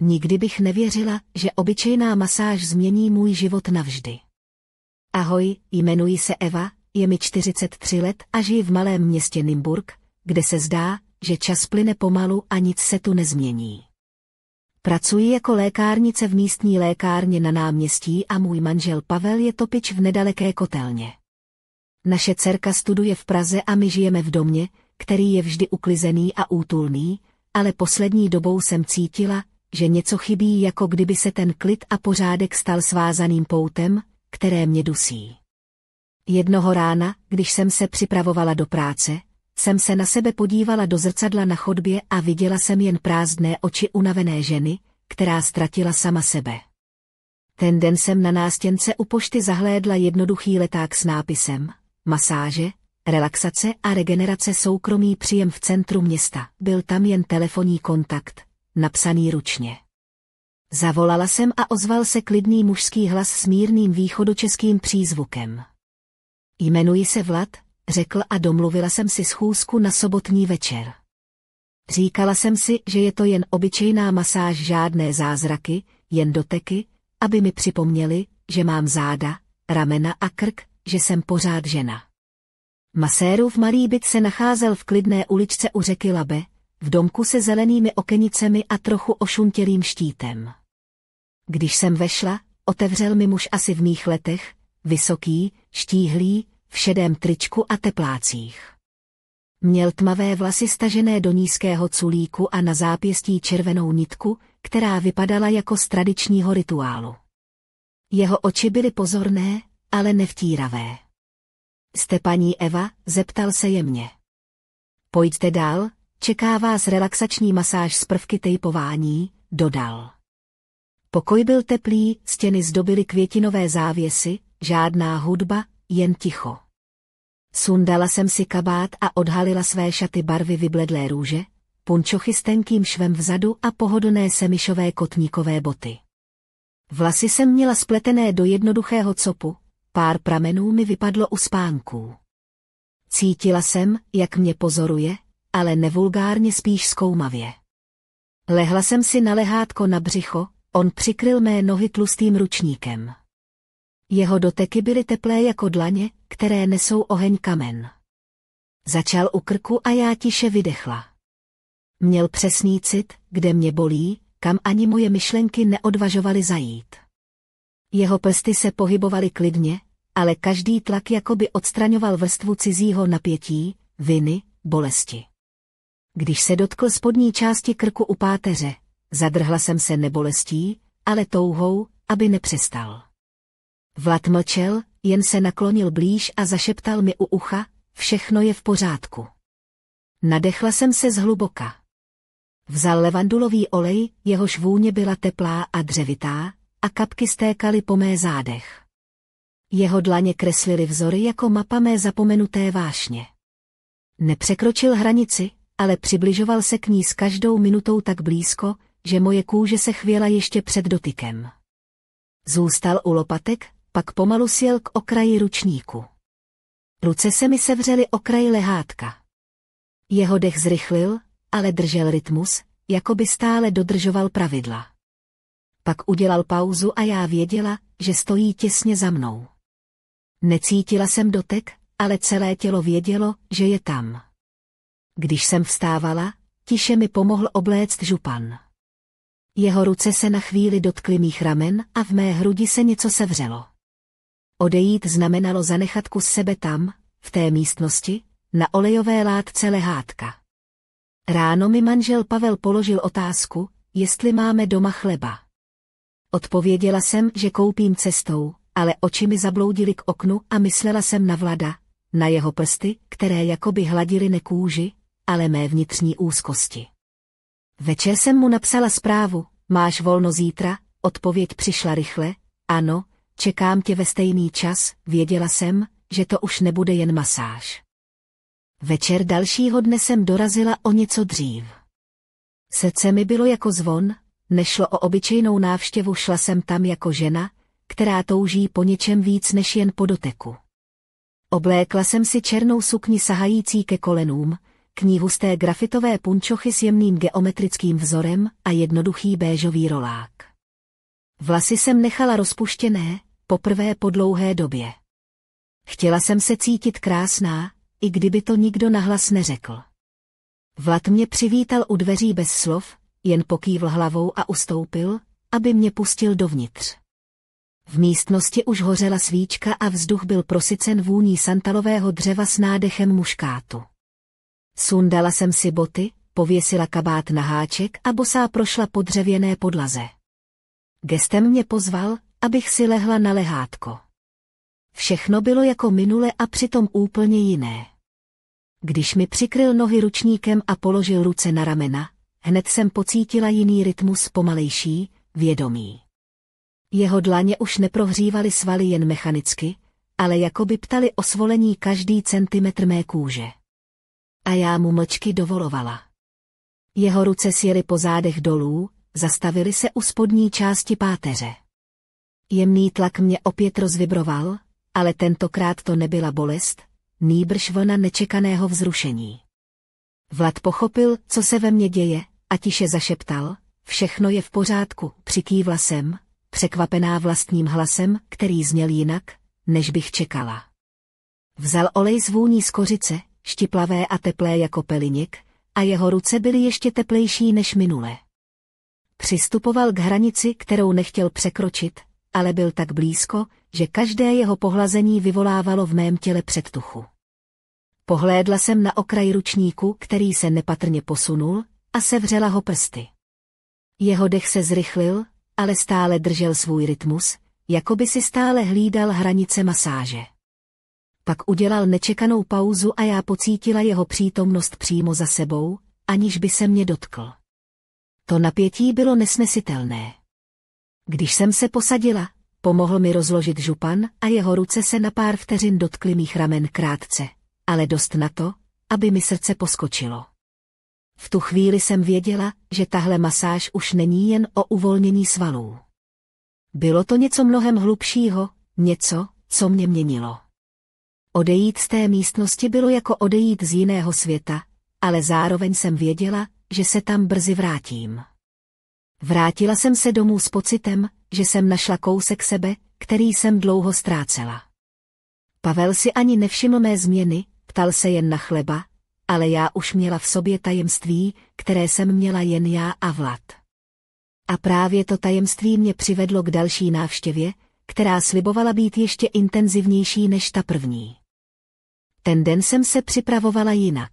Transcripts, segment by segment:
Nikdy bych nevěřila, že obyčejná masáž změní můj život navždy. Ahoj, jmenuji se Eva, je mi 43 let a žiji v malém městě Nymburk, kde se zdá, že čas plyne pomalu a nic se tu nezmění. Pracuji jako lékárnice v místní lékárně na náměstí a můj manžel Pavel je topič v nedaleké kotelně. Naše dcerka studuje v Praze a my žijeme v domě, který je vždy uklizený a útulný, ale poslední dobou jsem cítila, že něco chybí, jako kdyby se ten klid a pořádek stal svázaným poutem, které mě dusí. Jednoho rána, když jsem se připravovala do práce, jsem se na sebe podívala do zrcadla na chodbě a viděla jsem jen prázdné oči unavené ženy, která ztratila sama sebe. Ten den jsem na nástěnce u pošty zahlédla jednoduchý leták s nápisem Masáže, relaxace a regenerace soukromý příjem v centru města. Byl tam jen telefonní kontakt, napsaný ručně. Zavolala jsem a ozval se klidný mužský hlas s mírným východočeským přízvukem. Jmenuji se Vlad, řekl a domluvila jsem si schůzku na sobotní večer. Říkala jsem si, že je to jen obyčejná masáž, žádné zázraky, jen doteky, aby mi připomněli, že mám záda, ramena a krk, že jsem pořád žena. Masérův malý byt se nacházel v klidné uličce u řeky Labe, v domku se zelenými okenicemi a trochu ošuntělým štítem. Když jsem vešla, otevřel mi muž asi v mých letech, vysoký, štíhlý, v šedém tričku a teplácích. Měl tmavé vlasy stažené do nízkého culíku a na zápěstí červenou nitku, která vypadala jako z tradičního rituálu. Jeho oči byly pozorné, ale nevtíravé. Jste paní Eva, zeptal se jemně. Pojďte dál, čeká vás relaxační masáž s prvky tejpování, dodal. Pokoj byl teplý, stěny zdobily květinové závěsy, žádná hudba, jen ticho. Sundala jsem si kabát a odhalila své šaty barvy vybledlé růže, punčochy s tenkým švem vzadu a pohodlné semišové kotníkové boty. Vlasy jsem měla spletené do jednoduchého copu, pár pramenů mi vypadlo u spánků. Cítila jsem, jak mě pozoruje, ale nevulgárně, spíš zkoumavě. Lehla jsem si na lehátko na břicho, on přikryl mé nohy tlustým ručníkem. Jeho doteky byly teplé jako dlaně, které nesou oheň kamen. Začal u krku a já tiše vydechla. Měl přesný cit, kde mě bolí, kam ani moje myšlenky neodvažovaly zajít. Jeho prsty se pohybovaly klidně, ale každý tlak jakoby odstraňoval vrstvu cizího napětí, viny, bolesti. Když se dotkl spodní části krku u páteře, zadrhla jsem se nebolestí, ale touhou, aby nepřestal. Vlad mlčel, jen se naklonil blíž a zašeptal mi u ucha, všechno je v pořádku. Nadechla jsem se zhluboka. Vzal levandulový olej, jehož vůně byla teplá a dřevitá, a kapky stékaly po mé zádech. Jeho dlaně kreslily vzory jako mapa mé zapomenuté vášně. Nepřekročil hranici, ale přibližoval se k ní s každou minutou tak blízko, že moje kůže se chvěla ještě před dotykem. Zůstal u lopatek, pak pomalu sjel k okraji ručníku. Ruce se mi sevřely o kraj lehátka. Jeho dech zrychlil, ale držel rytmus, jako by stále dodržoval pravidla. Pak udělal pauzu a já věděla, že stojí těsně za mnou. Necítila jsem dotek, ale celé tělo vědělo, že je tam. Když jsem vstávala, tiše mi pomohl obléct župan. Jeho ruce se na chvíli dotkly mých ramen a v mé hrudi se něco sevřelo. Odejít znamenalo zanechat kus sebe tam, v té místnosti, na olejové látce lehátka. Ráno mi manžel Pavel položil otázku, jestli máme doma chleba. Odpověděla jsem, že koupím cestou, ale oči mi zabloudily k oknu a myslela jsem na Vlada, na jeho prsty, které jakoby hladily ne kůži, ale mé vnitřní úzkosti. Večer jsem mu napsala zprávu, máš volno zítra, odpověď přišla rychle, ano, čekám tě ve stejný čas, věděla jsem, že to už nebude jen masáž. Večer dalšího dne jsem dorazila o něco dřív. Srdce mi bylo jako zvon, nešlo o obyčejnou návštěvu, šla jsem tam jako žena, která touží po něčem víc než jen po doteku. Oblékla jsem si černou sukni sahající ke kolenům, k ní husté grafitové punčochy s jemným geometrickým vzorem a jednoduchý béžový rolák. Vlasy jsem nechala rozpuštěné, poprvé po dlouhé době. Chtěla jsem se cítit krásná, i kdyby to nikdo nahlas neřekl. Vlad mě přivítal u dveří bez slov, jen pokývl hlavou a ustoupil, aby mě pustil dovnitř. V místnosti už hořela svíčka a vzduch byl prosycen vůní santalového dřeva s nádechem muškátu. Sundala jsem si boty, pověsila kabát na háček a bosá prošla po dřevěné podlaze. Gestem mě pozval, abych si lehla na lehátko. Všechno bylo jako minule a přitom úplně jiné. Když mi přikryl nohy ručníkem a položil ruce na ramena, hned jsem pocítila jiný rytmus, pomalejší, vědomý. Jeho dlaně už neprohřívaly svaly jen mechanicky, ale jako by ptali o svolení každý centimetr mé kůže. A já mu mlčky dovolovala. Jeho ruce sjely po zádech dolů, zastavily se u spodní části páteře. Jemný tlak mě opět rozvibroval, ale tentokrát to nebyla bolest, nýbrž vlna nečekaného vzrušení. Vlad pochopil, co se ve mně děje, a tiše zašeptal: všechno je v pořádku, přikývla jsem, překvapená vlastním hlasem, který zněl jinak, než bych čekala. Vzal olej z vůní z kořice, štiplavé a teplé jako peliněk, a jeho ruce byly ještě teplejší než minule. Přistupoval k hranici, kterou nechtěl překročit, ale byl tak blízko, že každé jeho pohlazení vyvolávalo v mém těle předtuchu. Pohlédla jsem na okraj ručníku, který se nepatrně posunul, a sevřela ho prsty. Jeho dech se zrychlil, ale stále držel svůj rytmus, jako by si stále hlídal hranice masáže. Pak udělal nečekanou pauzu a já pocítila jeho přítomnost přímo za sebou, aniž by se mě dotkl. To napětí bylo nesnesitelné. Když jsem se posadila, pomohl mi rozložit župan a jeho ruce se na pár vteřin dotkly mých ramen krátce, ale dost na to, aby mi srdce poskočilo. V tu chvíli jsem věděla, že tahle masáž už není jen o uvolnění svalů. Bylo to něco mnohem hlubšího, něco, co mě měnilo. Odejít z té místnosti bylo jako odejít z jiného světa, ale zároveň jsem věděla, že se tam brzy vrátím. Vrátila jsem se domů s pocitem, že jsem našla kousek sebe, který jsem dlouho ztrácela. Pavel si ani nevšiml mé změny, ptal se jen na chleba, ale já už měla v sobě tajemství, které jsem měla jen já a Vlad. A právě to tajemství mě přivedlo k další návštěvě, která slibovala být ještě intenzivnější než ta první. Ten den jsem se připravovala jinak.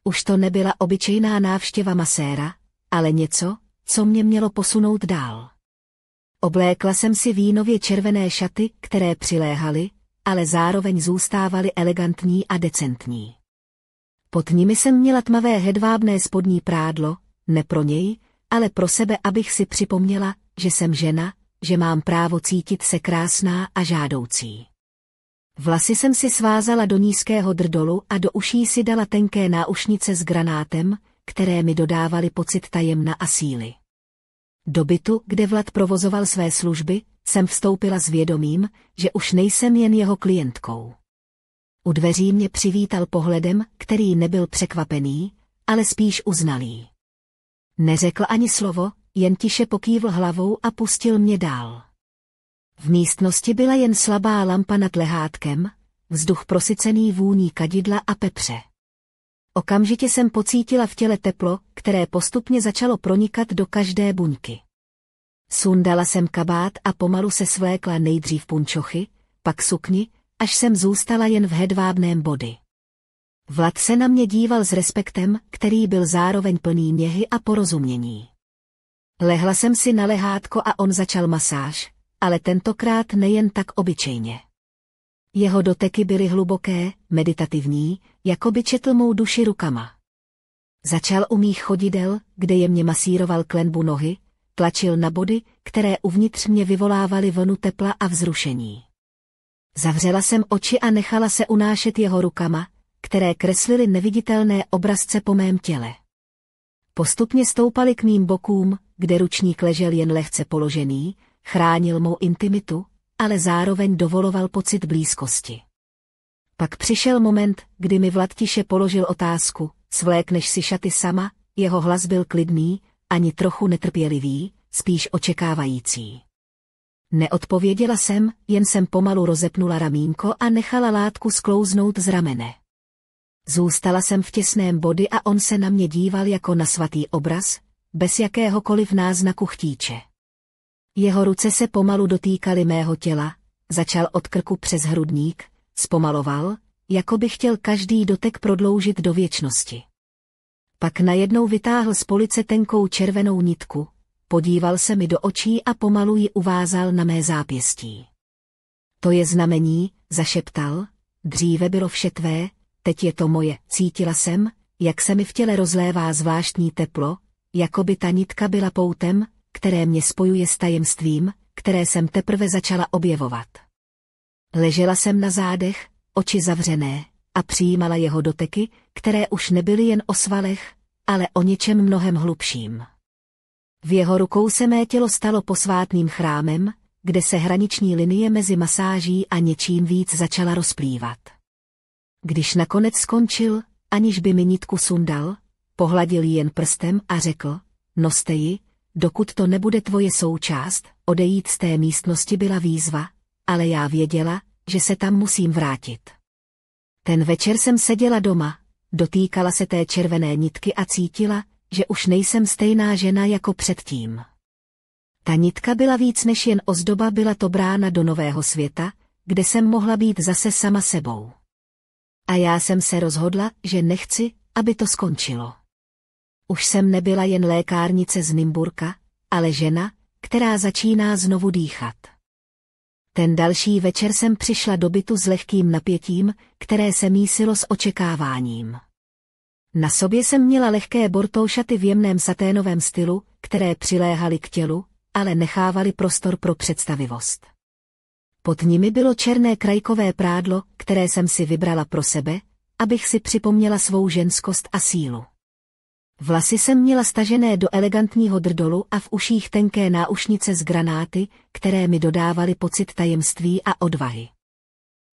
Už to nebyla obyčejná návštěva maséra, ale něco, co mě mělo posunout dál. Oblékla jsem si vínově červené šaty, které přiléhaly, ale zároveň zůstávaly elegantní a decentní. Pod nimi jsem měla tmavé hedvábné spodní prádlo, ne pro něj, ale pro sebe, abych si připomněla, že jsem žena, že mám právo cítit se krásná a žádoucí. Vlasy jsem si svázala do nízkého drdolu a do uší si dala tenké náušnice s granátem, které mi dodávaly pocit tajemna a síly. Do bytu, kde Vlad provozoval své služby, jsem vstoupila s vědomím, že už nejsem jen jeho klientkou. U dveří mě přivítal pohledem, který nebyl překvapený, ale spíš uznalý. Neřekl ani slovo, jen tiše pokývl hlavou a pustil mě dál. V místnosti byla jen slabá lampa nad lehátkem, vzduch prosycený vůní kadidla a pepře. Okamžitě jsem pocítila v těle teplo, které postupně začalo pronikat do každé buňky. Sundala jsem kabát a pomalu se svlékla nejdřív punčochy, pak sukni, až jsem zůstala jen v hedvábném body. Vlad se na mě díval s respektem, který byl zároveň plný něhy a porozumění. Lehla jsem si na lehátko a on začal masáž, ale tentokrát nejen tak obyčejně. Jeho doteky byly hluboké, meditativní, jako by četl mou duši rukama. Začal u mých chodidel, kde jemně masíroval klenbu nohy, tlačil na body, které uvnitř mě vyvolávaly vlnu tepla a vzrušení. Zavřela jsem oči a nechala se unášet jeho rukama, které kreslily neviditelné obrazce po mém těle. Postupně stoupaly k mým bokům, kde ručník ležel jen lehce položený, chránil mou intimitu, ale zároveň dovoloval pocit blízkosti. Pak přišel moment, kdy mi Vlad tiše položil otázku, svlékneš si šaty sama, jeho hlas byl klidný, ani trochu netrpělivý, spíš očekávající. Neodpověděla jsem, jen jsem pomalu rozepnula ramínko a nechala látku sklouznout z ramene. Zůstala jsem v těsném body a on se na mě díval jako na svatý obraz, bez jakéhokoliv náznaku chtíče. Jeho ruce se pomalu dotýkaly mého těla, začal od krku přes hrudník, zpomaloval, jako by chtěl každý dotek prodloužit do věčnosti. Pak najednou vytáhl z police tenkou červenou nitku, podíval se mi do očí a pomalu ji uvázal na mé zápěstí. To je znamení, zašeptal, dříve bylo vše tvé, teď je to moje. Cítila jsem, jak se mi v těle rozlévá zvláštní teplo, jako by ta nitka byla poutem, které mě spojuje s tajemstvím, které jsem teprve začala objevovat. Ležela jsem na zádech, oči zavřené, a přijímala jeho doteky, které už nebyly jen o svalech, ale o něčem mnohem hlubším. V jeho rukou se mé tělo stalo posvátným chrámem, kde se hraniční linie mezi masáží a něčím víc začala rozplývat. Když nakonec skončil, aniž by mi nitku sundal, pohladil ji jen prstem a řekl, noste ji, dokud to nebude tvoje součást. Odejít z té místnosti byla výzva, ale já věděla, že se tam musím vrátit. Ten večer jsem seděla doma, dotýkala se té červené nitky a cítila, že už nejsem stejná žena jako předtím. Ta nitka byla víc než jen ozdoba, byla to brána do nového světa, kde jsem mohla být zase sama sebou. A já jsem se rozhodla, že nechci, aby to skončilo. Už jsem nebyla jen lékárnice z Nymburka, ale žena, která začíná znovu dýchat. Ten další večer jsem přišla do bytu s lehkým napětím, které se mísilo s očekáváním. Na sobě jsem měla lehké bortou šaty v jemném saténovém stylu, které přiléhaly k tělu, ale nechávaly prostor pro představivost. Pod nimi bylo černé krajkové prádlo, které jsem si vybrala pro sebe, abych si připomněla svou ženskost a sílu. Vlasy jsem měla stažené do elegantního drdolu a v uších tenké náušnice z granáty, které mi dodávaly pocit tajemství a odvahy.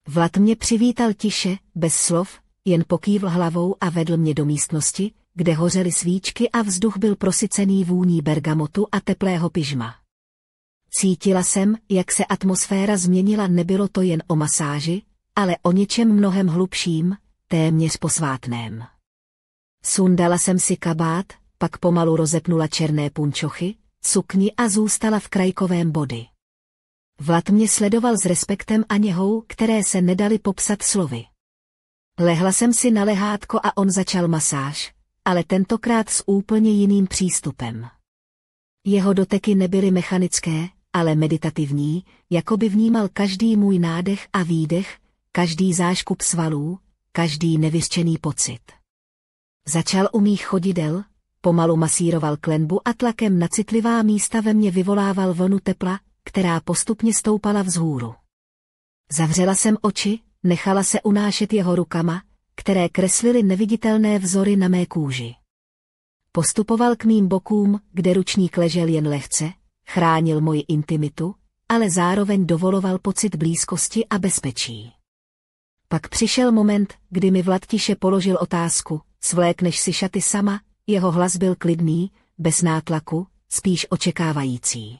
Vlad mě přivítal tiše, bez slov, jen pokývl hlavou a vedl mě do místnosti, kde hořely svíčky a vzduch byl prosycený vůní bergamotu a teplého pyžma. Cítila jsem, jak se atmosféra změnila, nebylo to jen o masáži, ale o něčem mnohem hlubším, téměř posvátném. Sundala jsem si kabát, pak pomalu rozepnula černé punčochy, sukni a zůstala v krajkovém body. Vlad mě sledoval s respektem a něhou, které se nedaly popsat slovy. Lehla jsem si na lehátko a on začal masáž, ale tentokrát s úplně jiným přístupem. Jeho doteky nebyly mechanické, ale meditativní, jako by vnímal každý můj nádech a výdech, každý záškup svalů, každý nevyřčený pocit. Začal u mých chodidel, pomalu masíroval klenbu a tlakem na citlivá místa ve mně vyvolával vlnu tepla, která postupně stoupala vzhůru. Zavřela jsem oči, nechala se unášet jeho rukama, které kreslily neviditelné vzory na mé kůži. Postupoval k mým bokům, kde ručník ležel jen lehce, chránil moji intimitu, ale zároveň dovoloval pocit blízkosti a bezpečí. Pak přišel moment, kdy mi Vlad tiše položil otázku, svlékneš si šaty sama, jeho hlas byl klidný, bez nátlaku, spíš očekávající.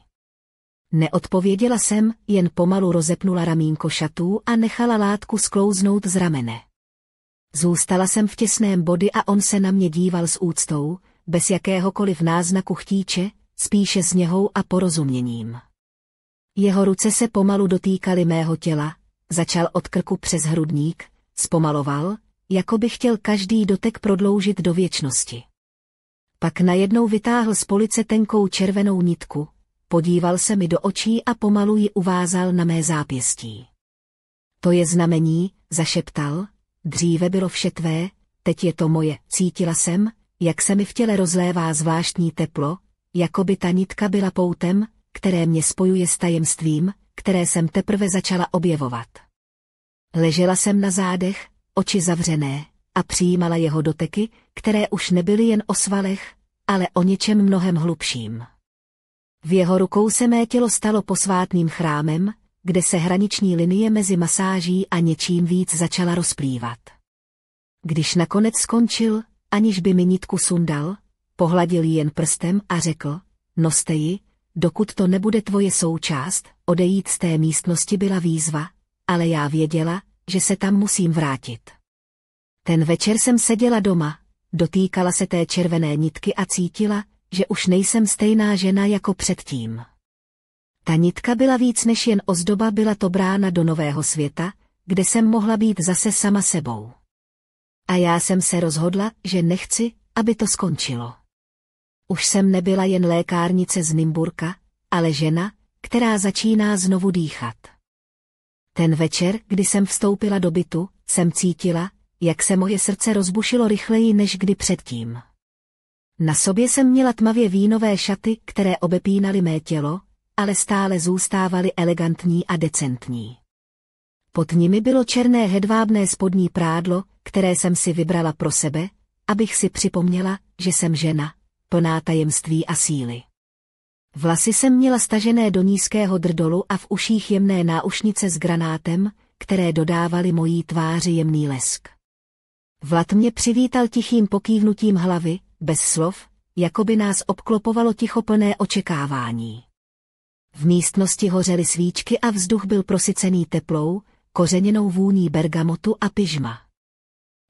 Neodpověděla jsem, jen pomalu rozepnula ramínko šatů a nechala látku sklouznout z ramene. Zůstala jsem v těsném body a on se na mě díval s úctou, bez jakéhokoliv náznaku chtíče, spíše s něhou a porozuměním. Jeho ruce se pomalu dotýkaly mého těla, začal od krku přes hrudník, zpomaloval, jako by chtěl každý dotek prodloužit do věčnosti. Pak najednou vytáhl z police tenkou červenou nitku, podíval se mi do očí a pomalu ji uvázal na mé zápěstí. To je znamení, zašeptal, dříve bylo vše tvé, teď je to moje. Cítila jsem, jak se mi v těle rozlévá zvláštní teplo, jako by ta nitka byla poutem, které mě spojuje s tajemstvím, které jsem teprve začala objevovat. Ležela jsem na zádech, oči zavřené, a přijímala jeho doteky, které už nebyly jen o svalech, ale o něčem mnohem hlubším. V jeho rukou se mé tělo stalo posvátným chrámem, kde se hraniční linie mezi masáží a něčím víc začala rozplývat. Když nakonec skončil, aniž by mi nitku sundal, pohladil ji jen prstem a řekl, noste ji, dokud to nebude tvoje součást, odejít z té místnosti byla výzva, ale já věděla, že se tam musím vrátit. Ten večer jsem seděla doma, dotýkala se té červené nitky a cítila, že už nejsem stejná žena jako předtím. Ta nitka byla víc než jen ozdoba, byla to brána do nového světa, kde jsem mohla být zase sama sebou. A já jsem se rozhodla, že nechci, aby to skončilo. Už jsem nebyla jen lékárnice z Nymburka, ale žena, která začíná znovu dýchat. Ten večer, kdy jsem vstoupila do bytu, jsem cítila, jak se moje srdce rozbušilo rychleji než kdy předtím. Na sobě jsem měla tmavě vínové šaty, které obepínaly mé tělo, ale stále zůstávaly elegantní a decentní. Pod nimi bylo černé hedvábné spodní prádlo, které jsem si vybrala pro sebe, abych si připomněla, že jsem žena, plná tajemství a síly. Vlasy jsem měla stažené do nízkého drdolu a v uších jemné náušnice s granátem, které dodávaly mojí tváři jemný lesk. Vlad mě přivítal tichým pokývnutím hlavy, bez slov, jako by nás obklopovalo tichoplné očekávání. V místnosti hořely svíčky a vzduch byl prosycený teplou, kořeněnou vůní bergamotu a pyžma.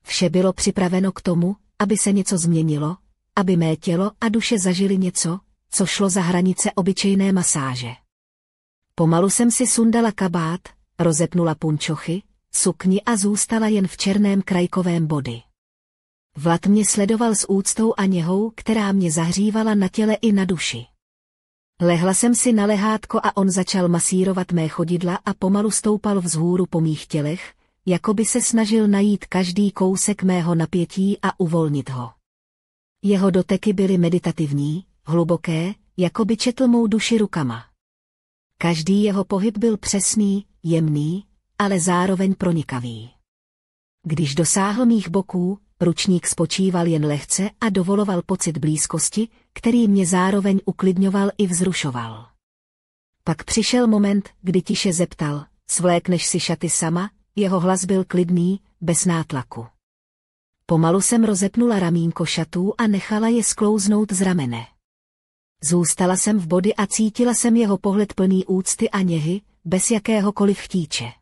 Vše bylo připraveno k tomu, aby se něco změnilo, aby mé tělo a duše zažili něco, co šlo za hranice obyčejné masáže. Pomalu jsem si sundala kabát, rozepnula punčochy, sukni a zůstala jen v černém krajkovém body. Vlad mě sledoval s úctou a něhou, která mě zahřívala na těle i na duši. Lehla jsem si na lehátko a on začal masírovat mé chodidla a pomalu stoupal vzhůru po mých tělech, jako by se snažil najít každý kousek mého napětí a uvolnit ho. Jeho doteky byly meditativní, hluboké, jako by četl mou duši rukama. Každý jeho pohyb byl přesný, jemný, ale zároveň pronikavý. Když dosáhl mých boků, ručník spočíval jen lehce a dovoloval pocit blízkosti, který mě zároveň uklidňoval i vzrušoval. Pak přišel moment, kdy tiše zeptal, svlékneš si šaty sama, jeho hlas byl klidný, bez nátlaku. Pomalu jsem rozepnula ramínko šatů a nechala je sklouznout z ramene. Zůstala jsem v body a cítila jsem jeho pohled plný úcty a něhy, bez jakéhokoliv chtíče.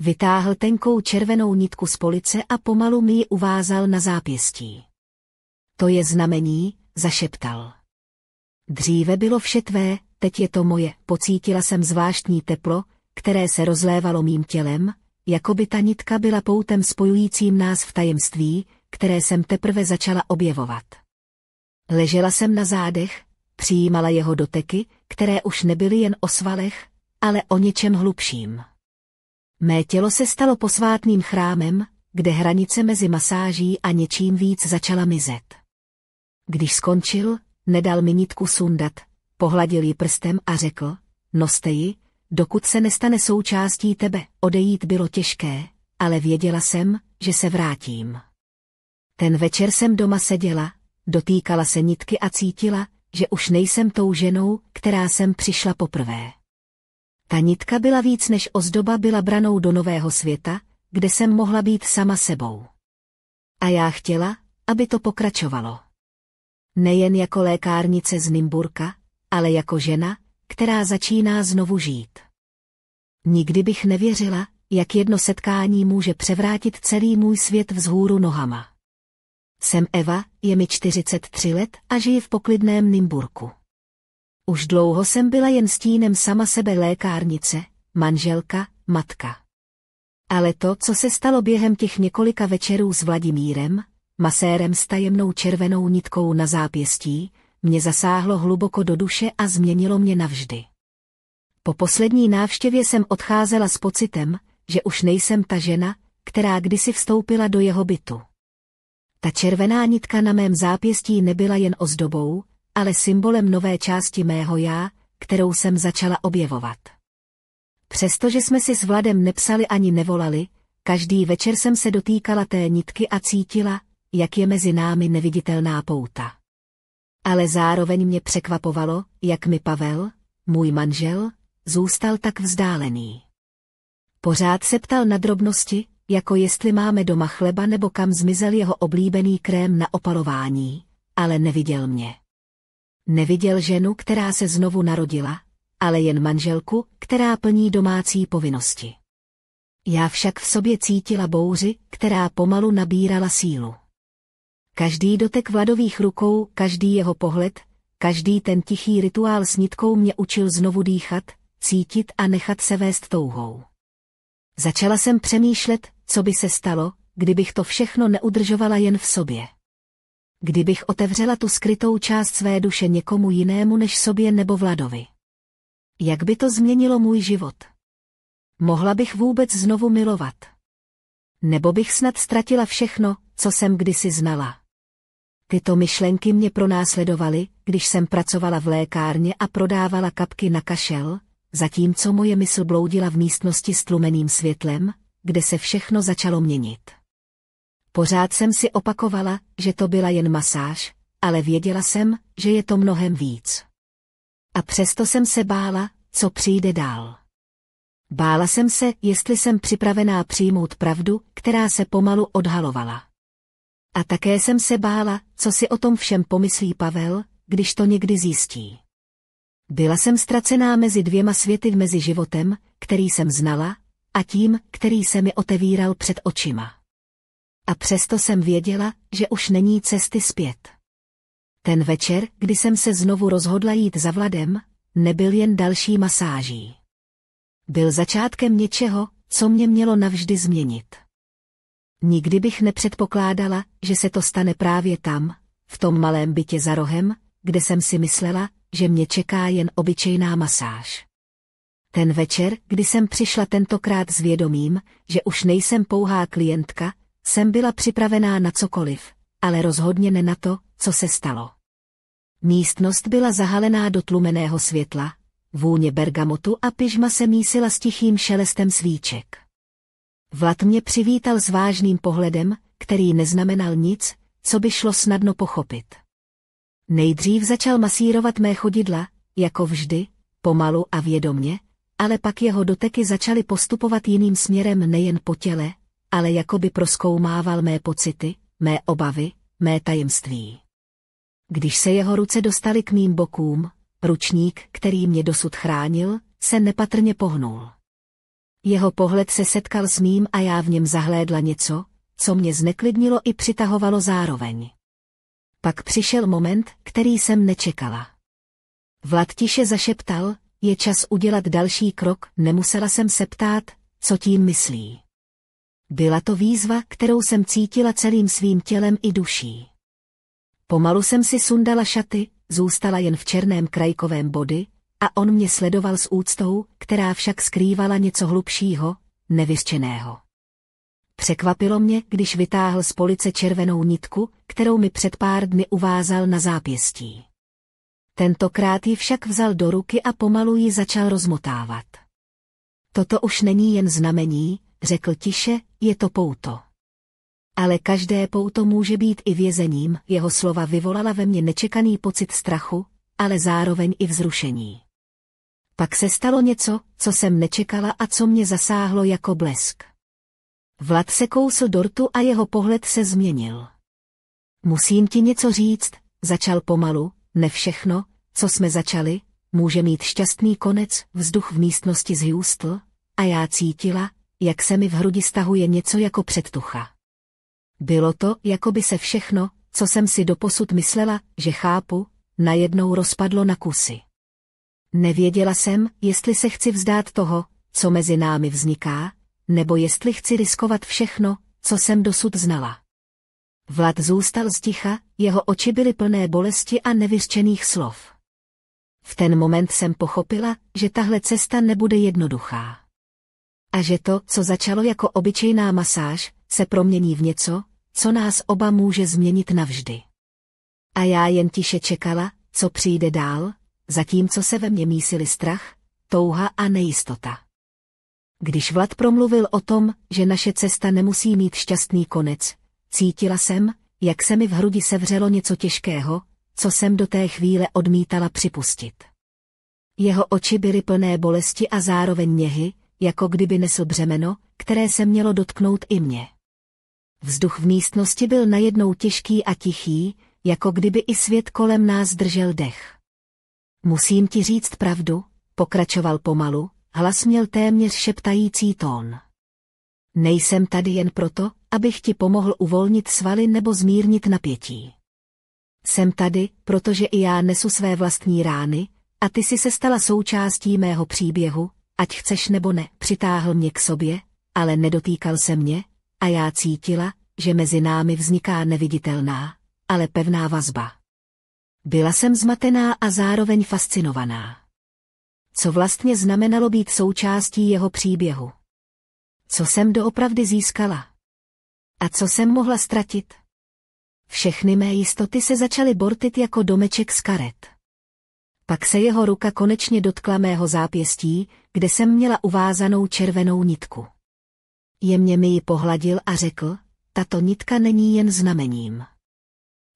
Vytáhl tenkou červenou nitku z police a pomalu mi ji uvázal na zápěstí. To je znamení, zašeptal. Dříve bylo vše tvé, teď je to moje, pocítila jsem zvláštní teplo, které se rozlévalo mým tělem, jako by ta nitka byla poutem spojujícím nás v tajemství, které jsem teprve začala objevovat. Ležela jsem na zádech, přijímala jeho doteky, které už nebyly jen o svalech, ale o něčem hlubším. Mé tělo se stalo posvátným chrámem, kde hranice mezi masáží a něčím víc začala mizet. Když skončil, nedal mi nitku sundat, pohladil ji prstem a řekl, noste ji, dokud se nestane součástí tebe. Odejít bylo těžké, ale věděla jsem, že se vrátím. Ten večer jsem doma seděla, dotýkala se nitky a cítila, že už nejsem tou ženou, která jsem přišla poprvé. Ta nitka byla víc než ozdoba, byla branou do nového světa, kde jsem mohla být sama sebou. A já chtěla, aby to pokračovalo. Nejen jako lékárnice z Nymburka, ale jako žena, která začíná znovu žít. Nikdy bych nevěřila, jak jedno setkání může převrátit celý můj svět vzhůru nohama. Jsem Eva, je mi 43 let a žiji v poklidném Nymburku. Už dlouho jsem byla jen stínem sama sebe, lékárnice, manželka, matka. Ale to, co se stalo během těch několika večerů s Vladimírem, masérem s tajemnou červenou nitkou na zápěstí, mě zasáhlo hluboko do duše a změnilo mě navždy. Po poslední návštěvě jsem odcházela s pocitem, že už nejsem ta žena, která kdysi vstoupila do jeho bytu. Ta červená nitka na mém zápěstí nebyla jen ozdobou, ale symbolem nové části mého já, kterou jsem začala objevovat. Přestože jsme si s Vladem nepsali ani nevolali, každý večer jsem se dotýkala té nitky a cítila, jak je mezi námi neviditelná pouta. Ale zároveň mě překvapovalo, jak mi Pavel, můj manžel, zůstal tak vzdálený. Pořád se ptal na drobnosti, jako jestli máme doma chleba nebo kam zmizel jeho oblíbený krém na opalování, ale neviděl mě. Neviděl ženu, která se znovu narodila, ale jen manželku, která plní domácí povinnosti. Já však v sobě cítila bouři, která pomalu nabírala sílu. Každý dotek Vladových rukou, každý jeho pohled, každý ten tichý rituál s nitkou mě učil znovu dýchat, cítit a nechat se vést touhou. Začala jsem přemýšlet, co by se stalo, kdybych to všechno neudržovala jen v sobě. Kdybych otevřela tu skrytou část své duše někomu jinému než sobě nebo Vladovi. Jak by to změnilo můj život? Mohla bych vůbec znovu milovat? Nebo bych snad ztratila všechno, co jsem kdysi znala? Tyto myšlenky mě pronásledovaly, když jsem pracovala v lékárně a prodávala kapky na kašel, zatímco moje mysl bloudila v místnosti s tlumeným světlem, kde se všechno začalo měnit. Pořád jsem si opakovala, že to byla jen masáž, ale věděla jsem, že je to mnohem víc. A přesto jsem se bála, co přijde dál. Bála jsem se, jestli jsem připravená přijmout pravdu, která se pomalu odhalovala. A také jsem se bála, co si o tom všem pomyslí Pavel, když to někdy zjistí. Byla jsem ztracená mezi dvěma světy, mezi životem, který jsem znala, a tím, který se mi otevíral před očima. A přesto jsem věděla, že už není cesty zpět. Ten večer, kdy jsem se znovu rozhodla jít za Vladem, nebyl jen další masáží. Byl začátkem něčeho, co mě mělo navždy změnit. Nikdy bych nepředpokládala, že se to stane právě tam, v tom malém bytě za rohem, kde jsem si myslela, že mě čeká jen obyčejná masáž. Ten večer, kdy jsem přišla tentokrát s vědomím, že už nejsem pouhá klientka, jsem byla připravená na cokoliv, ale rozhodně ne na to, co se stalo. Místnost byla zahalená do tlumeného světla, vůně bergamotu a pyžma se mísila s tichým šelestem svíček. Vlad mě přivítal s vážným pohledem, který neznamenal nic, co by šlo snadno pochopit. Nejdřív začal masírovat mé chodidla, jako vždy, pomalu a vědomně, ale pak jeho doteky začaly postupovat jiným směrem nejen po těle, ale jako by prozkoumával mé pocity, mé obavy, mé tajemství. Když se jeho ruce dostaly k mým bokům, ručník, který mě dosud chránil, se nepatrně pohnul. Jeho pohled se setkal s mým a já v něm zahlédla něco, co mě zneklidnilo i přitahovalo zároveň. Pak přišel moment, který jsem nečekala. Vlad tiše zašeptal, je čas udělat další krok, nemusela jsem se ptát, co tím myslí. Byla to výzva, kterou jsem cítila celým svým tělem i duší. Pomalu jsem si sundala šaty, zůstala jen v černém krajkovém body, a on mě sledoval s úctou, která však skrývala něco hlubšího, nevyřčeného. Překvapilo mě, když vytáhl z police červenou nitku, kterou mi před pár dny uvázal na zápěstí. Tentokrát ji však vzal do ruky a pomalu ji začal rozmotávat. Toto už není jen znamení, řekl tiše, je to pouto. Ale každé pouto může být i vězením, jeho slova vyvolala ve mně nečekaný pocit strachu, ale zároveň i vzrušení. Pak se stalo něco, co jsem nečekala a co mě zasáhlo jako blesk. Vlad se kousl do rtu a jeho pohled se změnil. Musím ti něco říct, začal pomalu, ne všechno, co jsme začali, může mít šťastný konec, vzduch v místnosti zhustl, a já cítila, jak se mi v hrudi stahuje něco jako předtucha. Bylo to, jako by se všechno, co jsem si doposud myslela, že chápu, najednou rozpadlo na kusy. Nevěděla jsem, jestli se chci vzdát toho, co mezi námi vzniká, nebo jestli chci riskovat všechno, co jsem dosud znala. Vlad zůstal sticha, jeho oči byly plné bolesti a nevyřčených slov. V ten moment jsem pochopila, že tahle cesta nebude jednoduchá. A že to, co začalo jako obyčejná masáž, se promění v něco, co nás oba může změnit navždy. A já jen tiše čekala, co přijde dál, zatímco se ve mně mísily strach, touha a nejistota. Když Vlad promluvil o tom, že naše cesta nemusí mít šťastný konec, cítila jsem, jak se mi v hrudi sevřelo něco těžkého, co jsem do té chvíle odmítala připustit. Jeho oči byly plné bolesti a zároveň něhy, jako kdyby nesl břemeno, které se mělo dotknout i mě. Vzduch v místnosti byl najednou těžký a tichý, jako kdyby i svět kolem nás držel dech. Musím ti říct pravdu, pokračoval pomalu, hlas měl téměř šeptající tón. Nejsem tady jen proto, abych ti pomohl uvolnit svaly nebo zmírnit napětí. Jsem tady, protože i já nesu své vlastní rány, a ty jsi se stala součástí mého příběhu, ať chceš nebo ne. Přitáhl mě k sobě, ale nedotýkal se mě, a já cítila, že mezi námi vzniká neviditelná, ale pevná vazba. Byla jsem zmatená a zároveň fascinovaná. Co vlastně znamenalo být součástí jeho příběhu? Co jsem doopravdy získala? A co jsem mohla ztratit? Všechny mé jistoty se začaly bortit jako domeček z karet. Pak se jeho ruka konečně dotkla mého zápěstí, kde jsem měla uvázanou červenou nitku. Jemně mi ji pohladil a řekl, tato nitka není jen znamením.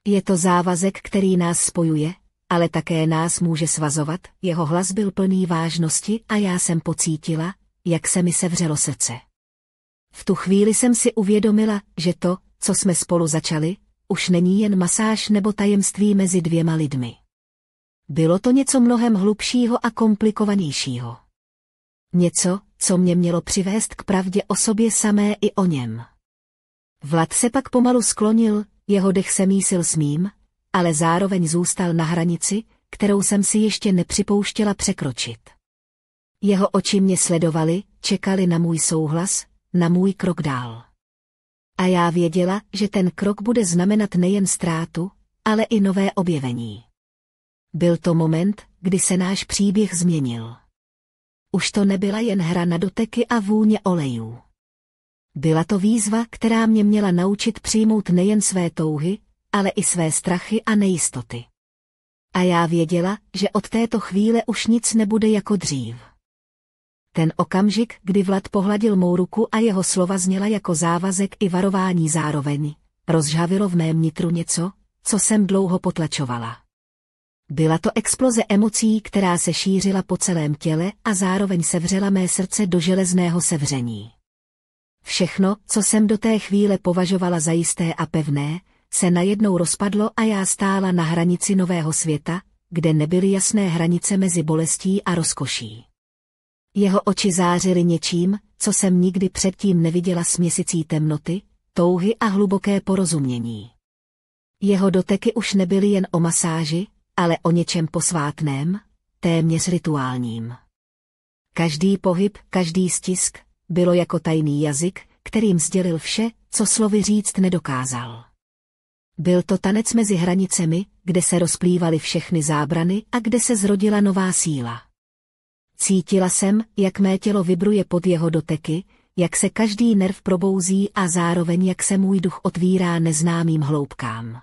Je to závazek, který nás spojuje, ale také nás může svazovat. Jeho hlas byl plný vážnosti a já jsem pocítila, jak se mi sevřelo srdce. V tu chvíli jsem si uvědomila, že to, co jsme spolu začali, už není jen masáž nebo tajemství mezi dvěma lidmi. Bylo to něco mnohem hlubšího a komplikovanějšího. Něco, co mě mělo přivést k pravdě o sobě samé i o něm. Vlad se pak pomalu sklonil, jeho dech se mísil s mým, ale zároveň zůstal na hranici, kterou jsem si ještě nepřipouštěla překročit. Jeho oči mě sledovaly, čekali na můj souhlas, na můj krok dál. A já věděla, že ten krok bude znamenat nejen ztrátu, ale i nové objevení. Byl to moment, kdy se náš příběh změnil. Už to nebyla jen hra na doteky a vůně olejů. Byla to výzva, která mě měla naučit přijmout nejen své touhy, ale i své strachy a nejistoty. A já věděla, že od této chvíle už nic nebude jako dřív. Ten okamžik, kdy Vlad pohladil mou ruku a jeho slova zněla jako závazek i varování zároveň, rozžhavilo v mém nitru něco, co jsem dlouho potlačovala. Byla to exploze emocí, která se šířila po celém těle a zároveň sevřela mé srdce do železného sevření. Všechno, co jsem do té chvíle považovala za jisté a pevné, se najednou rozpadlo a já stála na hranici nového světa, kde nebyly jasné hranice mezi bolestí a rozkoší. Jeho oči zářily něčím, co jsem nikdy předtím neviděla, směsicí temnoty, touhy a hluboké porozumění. Jeho doteky už nebyly jen o masáži, ale o něčem posvátném, téměř rituálním. Každý pohyb, každý stisk, bylo jako tajný jazyk, kterým sdělil vše, co slovy říct nedokázal. Byl to tanec mezi hranicemi, kde se rozplývaly všechny zábrany a kde se zrodila nová síla. Cítila jsem, jak mé tělo vibruje pod jeho doteky, jak se každý nerv probouzí a zároveň jak se můj duch otvírá neznámým hloubkám.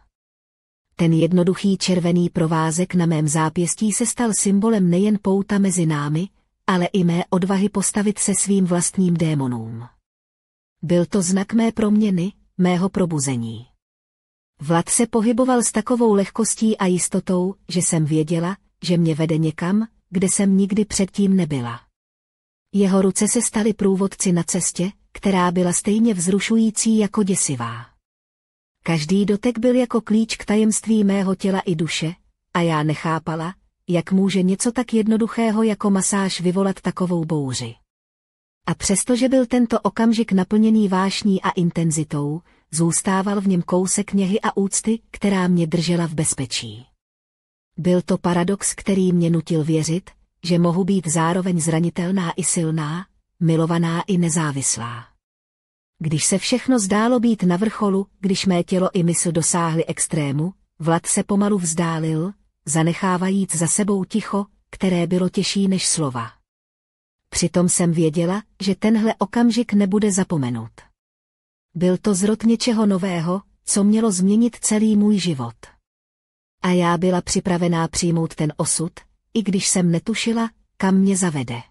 Ten jednoduchý červený provázek na mém zápěstí se stal symbolem nejen pouta mezi námi, ale i mé odvahy postavit se svým vlastním démonům. Byl to znak mé proměny, mého probuzení. Vlad se pohyboval s takovou lehkostí a jistotou, že jsem věděla, že mě vede někam, kde jsem nikdy předtím nebyla. Jeho ruce se staly průvodci na cestě, která byla stejně vzrušující jako děsivá. Každý dotek byl jako klíč k tajemství mého těla i duše, a já nechápala, jak může něco tak jednoduchého jako masáž vyvolat takovou bouři. A přestože byl tento okamžik naplněný vášní a intenzitou, zůstával v něm kousek něhy a úcty, která mě držela v bezpečí. Byl to paradox, který mě nutil věřit, že mohu být zároveň zranitelná i silná, milovaná i nezávislá. Když se všechno zdálo být na vrcholu, když mé tělo i mysl dosáhly extrému, Vlad se pomalu vzdálil, zanechávajíc za sebou ticho, které bylo těžší než slova. Přitom jsem věděla, že tenhle okamžik nebude zapomenut. Byl to zrod něčeho nového, co mělo změnit celý můj život. A já byla připravená přijmout ten osud, i když jsem netušila, kam mě zavede.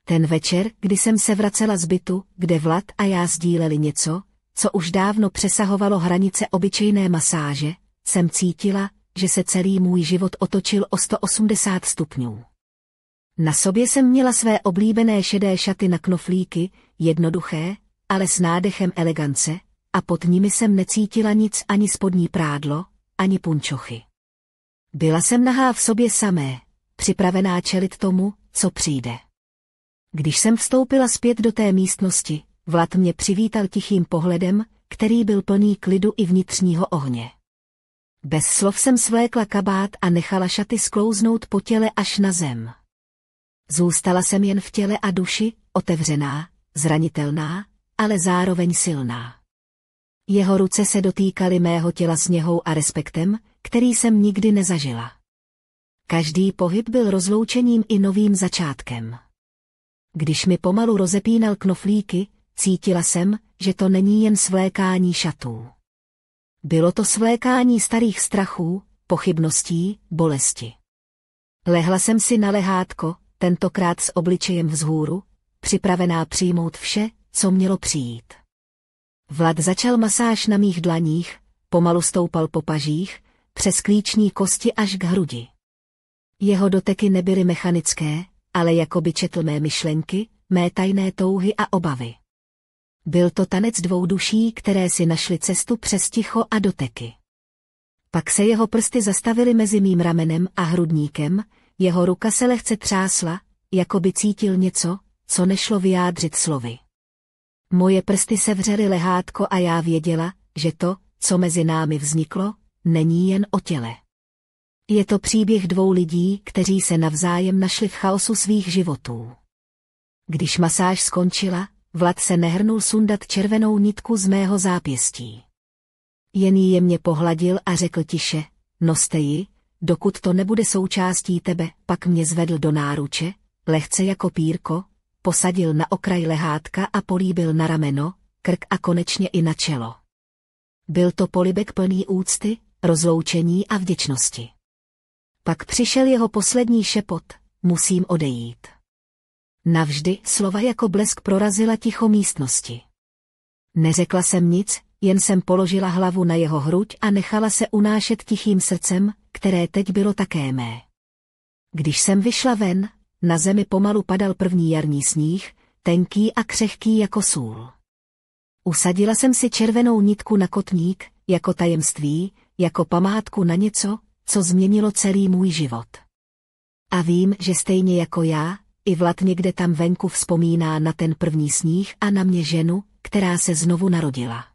Ten večer, kdy jsem se vracela z bytu, kde Vlad a já sdíleli něco, co už dávno přesahovalo hranice obyčejné masáže, jsem cítila, že se celý můj život otočil o 180 stupňů. Na sobě jsem měla své oblíbené šedé šaty na knoflíky, jednoduché, ale s nádechem elegance, a pod nimi jsem necítila nic, ani spodní prádlo, ani punčochy. Byla jsem nahá v sobě samé, připravená čelit tomu, co přijde. Když jsem vstoupila zpět do té místnosti, Vlad mě přivítal tichým pohledem, který byl plný klidu i vnitřního ohně. Bez slov jsem svlékla kabát a nechala šaty sklouznout po těle až na zem. Zůstala jsem jen v těle a duši, otevřená, zranitelná, ale zároveň silná. Jeho ruce se dotýkaly mého těla s něhou a respektem, který jsem nikdy nezažila. Každý pohyb byl rozloučením i novým začátkem. Když mi pomalu rozepínal knoflíky, cítila jsem, že to není jen svlékání šatů. Bylo to svlékání starých strachů, pochybností, bolesti. Lehla jsem si na lehátko, tentokrát s obličejem vzhůru, připravená přijmout vše, co mělo přijít. Vlad začal masáž na mých dlaních, pomalu stoupal po pažích, přes klíční kosti až k hrudi. Jeho doteky nebyly mechanické, ale jakoby četl mé myšlenky, mé tajné touhy a obavy. Byl to tanec dvou duší, které si našly cestu přes ticho a doteky. Pak se jeho prsty zastavily mezi mým ramenem a hrudníkem, jeho ruka se lehce třásla, jakoby cítil něco, co nešlo vyjádřit slovy. Moje prsty sevřely lehátko a já věděla, že to, co mezi námi vzniklo, není jen o těle. Je to příběh dvou lidí, kteří se navzájem našli v chaosu svých životů. Když masáž skončila, Vlad se nehrnul sundat červenou nitku z mého zápěstí. Jen ji jemně pohladil a řekl tiše, noste ji, dokud to nebude součástí tebe, pak mě zvedl do náruče, lehce jako pírko, posadil na okraj lehátka a políbil na rameno, krk a konečně i na čelo. Byl to polibek plný úcty, rozloučení a vděčnosti. Pak přišel jeho poslední šepot, musím odejít. Navždy slova jako blesk prorazila ticho místnosti. Neřekla jsem nic, jen jsem položila hlavu na jeho hruď a nechala se unášet tichým srdcem, které teď bylo také mé. Když jsem vyšla ven, na zemi pomalu padal první jarní sníh, tenký a křehký jako sůl. Usadila jsem si červenou nitku na kotník, jako tajemství, jako památku na něco, co změnilo celý můj život. A vím, že stejně jako já, i Vlad někde tam venku vzpomíná na ten první sníh a na mě ženu, která se znovu narodila.